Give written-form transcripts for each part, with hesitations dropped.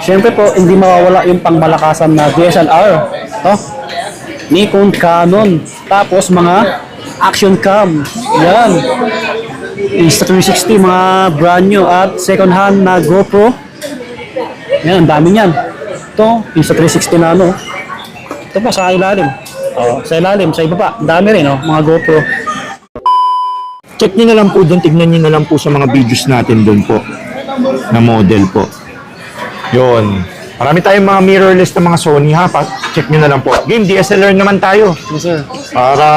Siyempre po, hindi mawawala yung pangmalakasan na DSLR. To? Nikon, Canon, tapos mga action cam. Yan. Insta360, mga brand new at second hand na GoPro. Yan, ang dami niyan. Ito, Insta360 na ano. Ito po, sa ilalim. Oh, sa ilalim, sa ibaba. Ang dami rin, oh, mga GoPro. Check nyo na lang po doon, tignan nyo na lang po sa mga videos natin doon po na model po. Yun. Marami tayong mga mirrorless na mga Sony ha. Check nyo na lang po. Game, DSLR naman tayo. Yes, sir. Para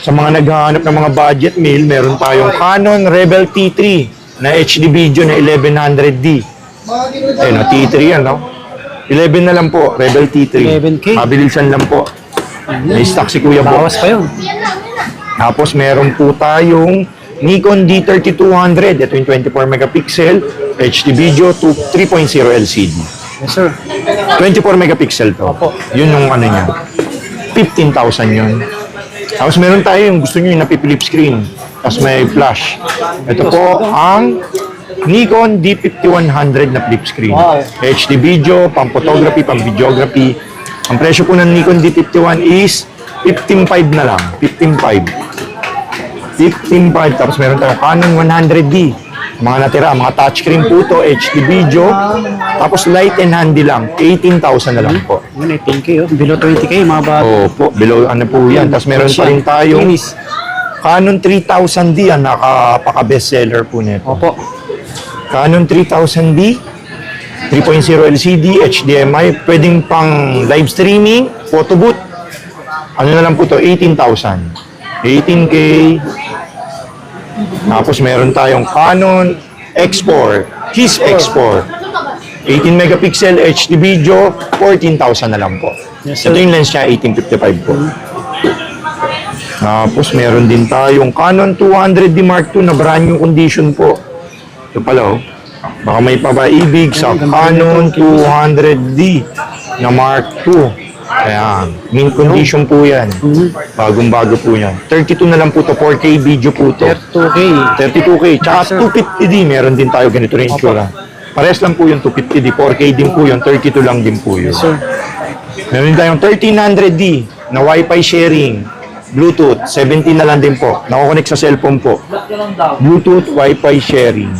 sa mga naghahanap ng mga budget meal, meron tayong Canon Rebel T3 na HD video na 1100D. Ayun, T3 yan, no? 11 na lang po, Rebel T3. 11K. Mabilisan lang po. May stock si Kuya Box. Bawas pa yun. Tapos meron po tayong Nikon D3200. Ito yung 24 megapixel HD video to 3.0 LCD. Yes, sir. 24 megapixel to. Opo. Yun yung ano niya. 15,000 yun. Tapos meron tayo yung gusto nyo yung napipilip screen. Tapos may flash. Ito po ang Nikon D5100 na flip screen. Wow. HD video, pang photography, pang videography. Ang presyo po ng Nikon D51 is 15.5 na lang. 15.5. 15.5. Tapos meron tayong Canon 100D. Mga natira, mga touchscreen po to, HD video. Tapos light and handy lang. 18,000 na lang po. Yun, 18K, oh. Below 20K, mga bago. Opo, below ano po yan. Tapos meron pa rin tayong Canon 3000D. Ang napaka-bestseller po nito. Opo. Canon 3000D, 3.0 LCD, HDMI, pwedeng pang live streaming, photo booth. Ano na lang po to, 18,000. 18K. Tapos meron tayong Canon X4, His X4. 18 megapixel HD video, 14,000 na lang po. Yes, Ito yung lens niya, 1855 po. Tapos meron din tayong Canon 200D Mark II na brand new condition po. Ito pala, oh. Baka may pabaibig sa Canon 200D na Mark II. Ayan. Mint condition po yan. Bagong-bago po yan. 32 na lang po to. 4K video po to. 32K. 32K. Tsaka 250D. Meron din tayo ganito rin itsura. Pares lang po yung 250D. 4K din po yun. 32 lang din po yun. Sir. Meron din tayong 1300D na Wi-Fi sharing. Bluetooth. 17 na lang din po. Nakakonect sa cellphone po. Bluetooth Wi-Fi sharing.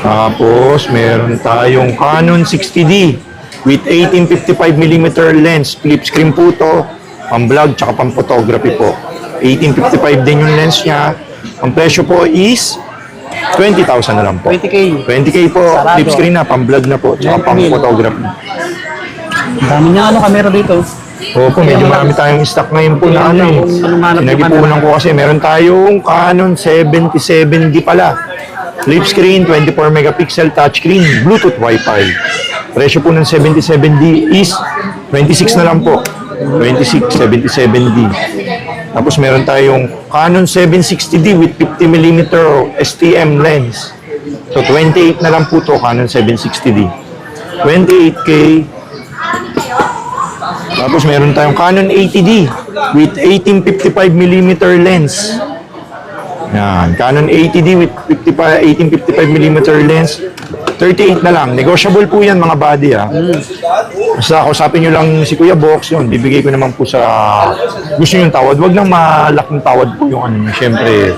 Tapos, meron tayong Canon 60D with 1855mm lens. Flip screen po to. Pang vlog, tsaka pang photography po. 1855 din yung lens niya. Ang presyo po is 20,000 na lang po. 20K. 20K po. Sarado. Flip screen na, pang vlog na po. Tsaka pang photography. Ang dami niya camera dito. Opo, medyo marami tayong stock ngayon po na ano eh. Pinagipunan ko kasi meron tayong Canon 77D pala. Flip screen, 24 megapixel touchscreen, Bluetooth Wi-Fi. Presyo po ng 77D is 26 na lang po. 26, 77D. Tapos meron tayong Canon 760D with 50mm STM lens. So 28 na lang po to, Canon 760D. 28K. Tapos meron tayong Canon 80D with 1855mm lens. Yan, Canon 80D with 1855mm lens. 38 na lang. Negotiable po yan mga buddy ha. Basta kausapin nyo lang si Kuya Box yun. Bibigay ko naman po sa gusto nyo yung tawad. Huwag nang malaking tawad po yung ano. Siyempre,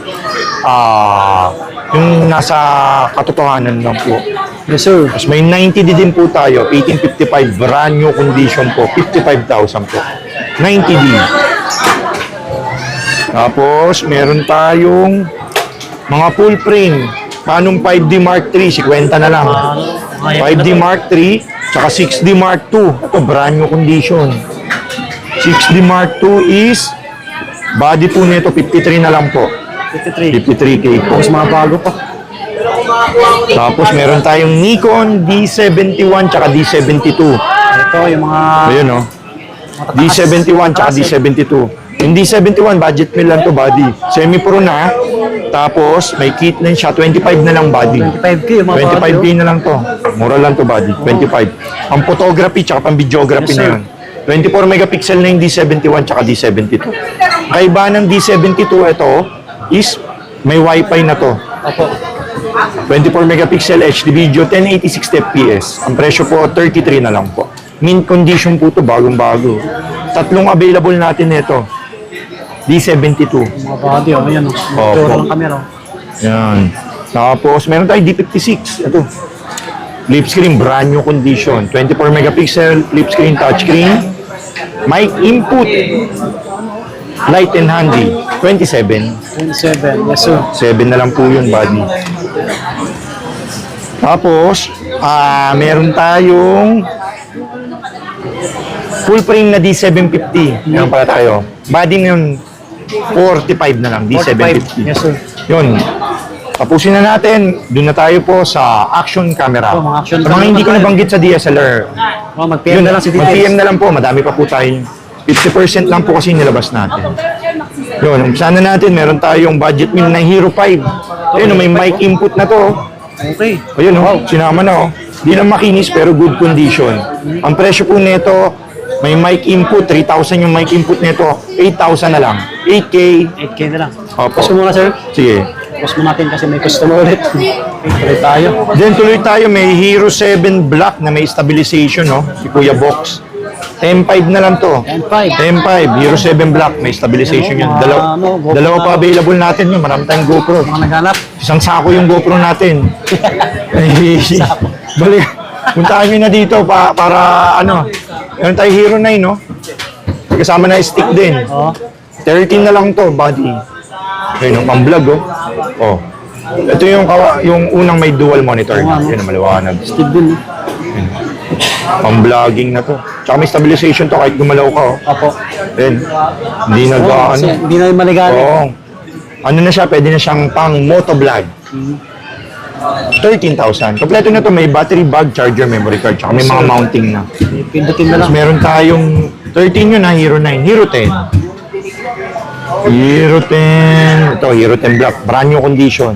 yung nasa katotohanan lang po. Yes, sir. Tapos may 90D din po tayo. 1855 brand new condition po. 55,000 po. 90D. Tapos, meron tayong mga full frame. Canon 5D Mark III, 50 na lang. 5D Mark III, tsaka 6D Mark II. Ito, brand new condition. 6D Mark II is, body po nito, 53 na lang po. 53. 53K po. Tapos mga bago pa. Tapos, meron tayong Nikon D71 tsaka D72. Ito, yung mga... Ayan o. D71 tsaka D72. Yung D71, budget meal lang to body. Semi-pro na. Tapos, may kit na siya. 25 na lang body. 25K, yung mga 25K na lang to. Mura lang to body. 25. Pang photography tsaka pang videography na yun. 24 megapixel na yung D71 tsaka D72. Kaiba ng D72 ito is may Wi-Fi na to. Opo. 24 megapixel HD video, 1080 fps. Ang presyo po, 33 na lang po. Mint condition po to, bagong-bago. Tatlong available natin nito. D72. Mga body, oh. Ayan, oh. Opo. Puro ng camera, oh. Yan. Tapos, meron tayo D56. Ito. Flip screen, brand new condition. 24 megapixel, flip screen, touchscreen. Mic input. Light and handy. 27. 27, yes sir. 7 na lang po yun, buddy. Tapos, meron tayong full frame na D750. Meron pala tayo. Body ngayon, 45 na lang, D750. Yes sir. Yun. Tapusin na natin. Doon na tayo po sa action camera. Oh, mga action Sa mga camera hindi ko tayo. nabanggit sa DSLR. Oh, mag-PM na lang si Mag-PM details. na lang po. Madami pa po tayo. 50% lang po kasi nilabas natin. Yun. Umpisa na natin. Meron tayong budget meal na Hero 5. Ayun, may mic input na to. Okay. Ayun, oh, sinama na, oh. Di lang makinis, pero good condition. Ang presyo po nito, may mic input, 3,000 yung mic input nito, 8,000 na lang. 8K. 8K na lang. Opo. Pause mo muna sir. Sige. Pause mo natin kasi may customer ulit. Tuloy tayo. Then tuloy tayo, may Hero 7 Black na may stabilization, no? Si Kuya Box. 10.5 na lang to. 10.5. 10.5, Hero 7 Black, may stabilization yun. GoPro Dalawa pa na. available natin yun. Marami tayong GoPro. Mga naghanap. Isang sako yung GoPro natin. Balik. Puntahan nyo na dito para ano. Meron tayo Hero 9, no? Kasama na stick din. Oh. 13 na lang to, buddy. Ayun, yung pang-vlog, oh. Oh. Ito yung unang may dual monitor. Yun ang maliwanag. Steve din. Pang-vlogging na to. Tsaka may stabilization to kahit gumalaw ka, oh. Opo. Then, hindi Oh, nag-ano. kasi hindi na yung maligali. Oo. Ano na siya, pwede na siyang pang motovlog. 13,000. Kompleto na to, may battery bag, charger, memory card, tsaka may mga mounting na. Pindutin na lang. Tapos meron tayong 13 yun na, Hero 9, Hero 10. Hero 10, ito, Hero 10 Black, brand new condition.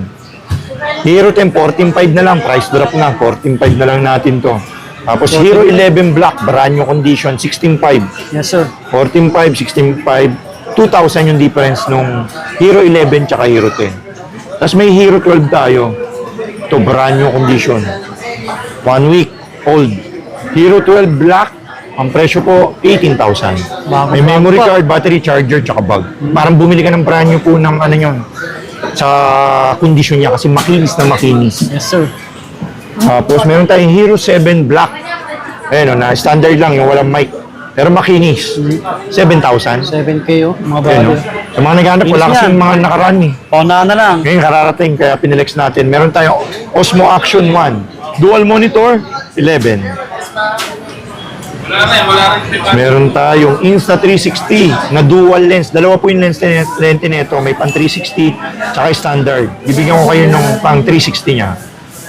Hero 10, 14.5 na lang, price drop na, 14.5 na lang natin to. Tapos Hero 11 Black, brand new condition, 16.5. Yes sir. 14.5, 16.5, 2,000 yung difference nung Hero 11 tsaka Hero 10. Tapos may Hero 12 tayo. Ito, brand new condition. 1 week old. Hero 12 Black, ang presyo po, 18,000. May memory card, battery charger, tsaka bag. Parang bumili ka ng brand new po ng ano yun, sa kondisyon niya kasi makinis na makinis. Yes sir. Tapos meron tayong Hero 7 Black. Ayun, na standard lang, yung walang mic. Pero makinis. 7,000. 7K oh. Mga Ayun, body. Sa mga naghanap, wala Bilis kasing yan. mga nakaraan eh. Paunahan na lang. Ngayon, kararating, kaya pinilex natin. Meron tayong Osmo Action 1. Dual monitor, 11. Meron tayong Insta360 na dual lens. Dalawa po yung lente nito. May pang 360, tsaka standard. Bibigyan ko kayo ng pang 360 niya.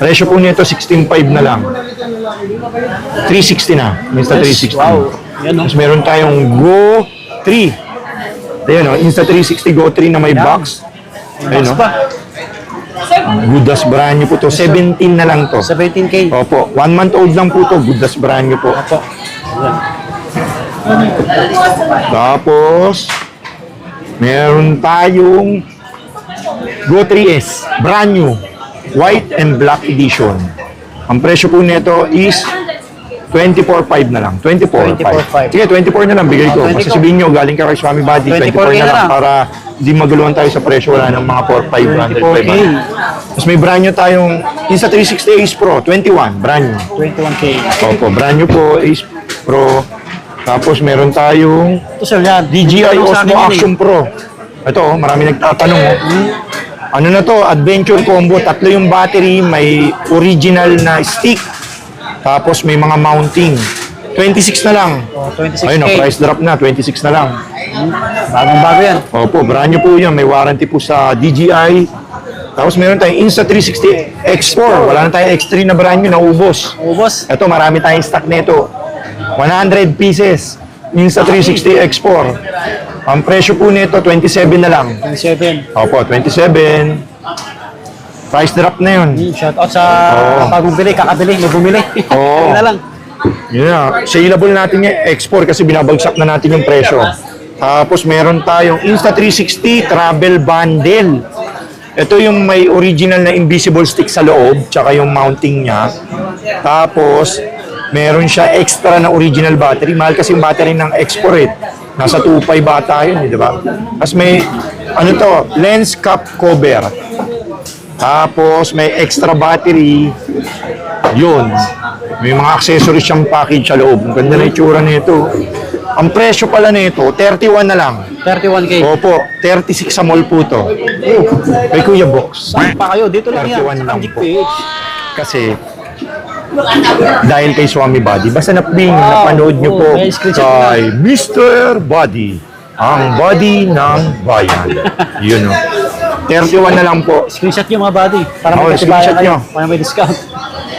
Presyo po nito, 16.5 na lang. 360 na. Insta360. Wow. Yan oh. Tapos meron tayong Go 3. Ayan o, Insta360 Go 3 na may box. Ayun o. Good as brand new po to. 17 na lang to. 17K. Opo. 1 month old lang po to. Good as brand new po. Opo. Tapos, meron tayong Go 3S. Brand new. White and black edition. Ang presyo po nito is 24.5 na lang. 24.5. 24.5. Sige, 24 na lang bigay ko. 24. Basta sabihin nyo, galing ka kay Swami Buddy, 24 na lang para hindi maguluhan tayo sa presyo. Wala ng mga 4, 500, 24K. 500. Tapos may brand new tayong Insta360 Ace Pro, 21, brand new. 21K. Opo, brand new po, Ace Pro. Tapos meron tayong Ito sir yan. DJI Ito sa akin Osmo yun, eh. Action Pro. Ito, marami nagtatanong. Ano na to? Adventure combo. Tatlo yung battery. May original na stick. Tapos may mga mounting. 26 na lang. Oh, 26K. Ayun, price drop na. 26 na lang. Bagong-bago yan. Opo, brand new po yan. May warranty po sa DJI. Tapos meron tayong Insta360 X4. Wala na tayong X3 na brand new. Naubos. Ubos. Ito, marami tayong stock nito. 100 pieces. Insta360 X4. Ang presyo po nito, 27 na lang. 27. Opo, 27. Price drop na yun. Shout out sa Oo. bagong bili, kakabili, may bumili. Oo. Yun na lang. Yun na. Saleable natin yung X4 kasi binabagsak na natin yung presyo. Tapos meron tayong Insta360 Travel Bundle. Ito yung may original na invisible stick sa loob, tsaka yung mounting niya. Tapos, meron siya extra na original battery. Mahal kasi yung battery ng Export. Nasa 2.5 bata yun, di ba? Tapos may, ano to, lens cap cover. Tapos, may extra battery. Yun. May mga accessories siyang package sa loob. Ang ganda na itsura nito. Ang presyo pala nito, 31 na lang. 31K. Opo, 36 sa mall po to. Kay Kuya Box. Saan pa kayo? Dito lang yan. 31 lang Kamjik po. PH. Kasi, dahil kay Swami Body, basta napanood nyo po may screenshot na. kay Mr. Body, ang body ng bayan. Yun o. 31 na lang po. Screenshot yung mga buddy. Para Oo, may katibayan screenshot kayo. nyo. Para may discount.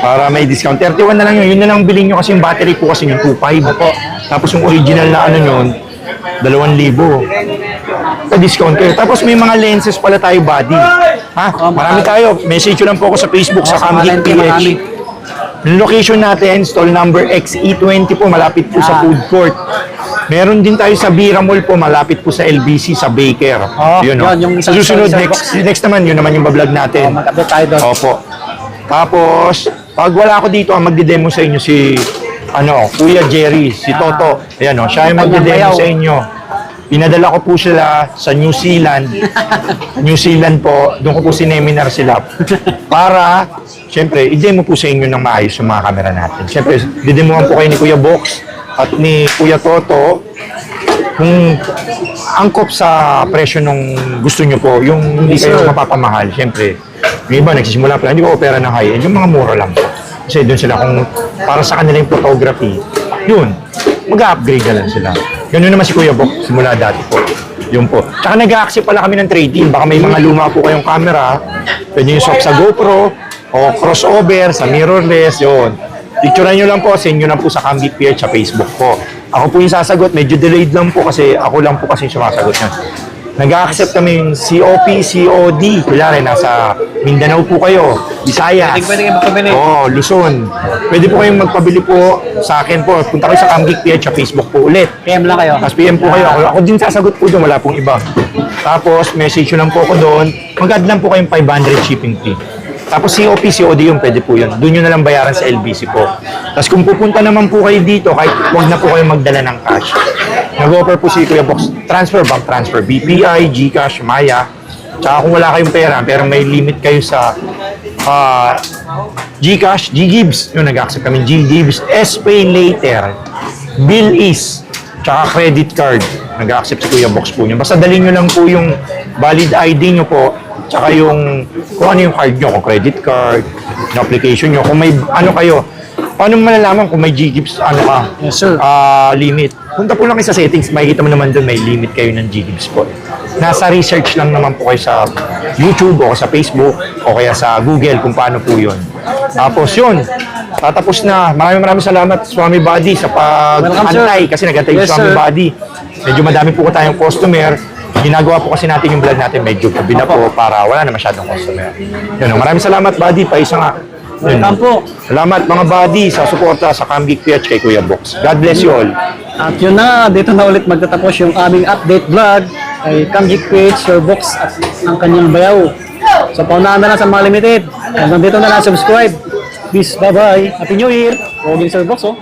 Para may discount. 31 na lang yun. Yun na lang bilhin nyo kasi yung battery ko kasi yung 2.5 po. Tapos yung original na ano yun, 2,000. Pa-discount kayo. Tapos may mga lenses pala tayo, body. Ha? Marami tayo. Message nyo lang po ako sa Facebook, sa Kamjik PH. Yung location natin, stall number XE20 po, malapit po sa food court. Meron din tayo sa Bira Mall po, malapit po sa LBC, sa Baker. Yun, no? yun, yung Sa isang susunod, isang next naman, yun naman yung bablog natin. Mag-update tayo doon. Opo. Tapos, pag wala ako dito, ang magdi-demo sa inyo si Kuya Jerry, si Toto. Ayan, siya yung magdi-demo sa inyo. Pinadala ko po sila sa New Zealand. New Zealand po, doon ko po sineminar sila. Para, syempre, i-demo po sa inyo ng maayos yung mga camera natin. Syempre, didemohan po kayo ni Kuya Box at ni Kuya Toto kung angkop sa presyo nung gusto nyo po, yung hindi kayo mapapamahal. Syempre, yung iba nagsisimula pa lang, hindi ko opera ng high-end, yung mga mura lang po. Kasi doon sila kung para sa kanila yung photography, yun, mag-upgrade na lang sila. Ganun naman si Kuya Bok, simula dati po. Yun po. Tsaka nag-accept pala kami ng trade-in. Baka may mga luma po kayong camera, pwede nyo swap sa GoPro, o crossover, sa mirrorless, yun. Picturean nyo lang po, send nyo lang po sa Kamjik PH sa Facebook po. Ako po yung sasagot, medyo delayed lang po kasi ako lang po kasi yung sumasagot nyo. Nag-accept kami yung COP, COD. Kunyari, nasa Mindanao po kayo, Visayas. Pwede kayo magpabili. Oo, Luzon. Pwede po kayong magpabili po sa akin po. Punta kayo sa Kamjik PH sa Facebook po ulit. PM lang kayo. Tapos PM po kayo. Ako din sasagot po doon, wala pong iba. Tapos message nyo lang po ako doon. Mag-add lang po kayong 500 shipping fee. Tapos COP, COD yung pwede po yun. Doon nyo na lang bayaran sa LBC po. Tapos kung pupunta naman po kayo dito, kahit huwag na po kayo magdala ng cash. Nag-offer po si Kuya Box, transfer, bank transfer, BPI, GCash, Maya. Tsaka kung wala kayong pera, pero may limit kayo sa GCash, GGibs. Yung nag-accept kami, GGibs, S-Pay Later, Bill Is, tsaka credit card. Nag-accept si Kuya Box po nyo. Basta dalhin nyo lang po yung valid ID nyo po, tsaka yung, kung ano yung card nyo, kung credit card, yung application nyo, kung may, ano kayo, paano mo malalaman kung may GGibs, ano ka, Yes, sir. limit. Punta po lang kayo sa settings, makikita mo naman doon may limit kayo ng GGibs po. Nasa research lang naman po kayo sa YouTube o sa Facebook o kaya sa Google kung paano po yun. Tapos yun, tatapos na. Maraming salamat Swami Body sa pag-antay kasi nag-antay yung Yes, Swami sir. Body. Medyo madami po tayong customer. Ginagawa po kasi natin yung vlog natin medyo gabi na po para wala na masyadong customer. Yun, maraming salamat Buddy, pa isa nga. Yun. Welcome po. Salamat mga buddy sa suporta sa Kamjik PH kay Kuya Box. God bless you all. At yun na, dito na ulit magtatapos yung aming update vlog kay Kamjik PH, Sir Box at ang kanyang bayaw. So paunahan na lang sa mga limited. Hanggang dito na lang, subscribe. Peace, bye-bye. Happy New Year. Huwag Sir Box, oh.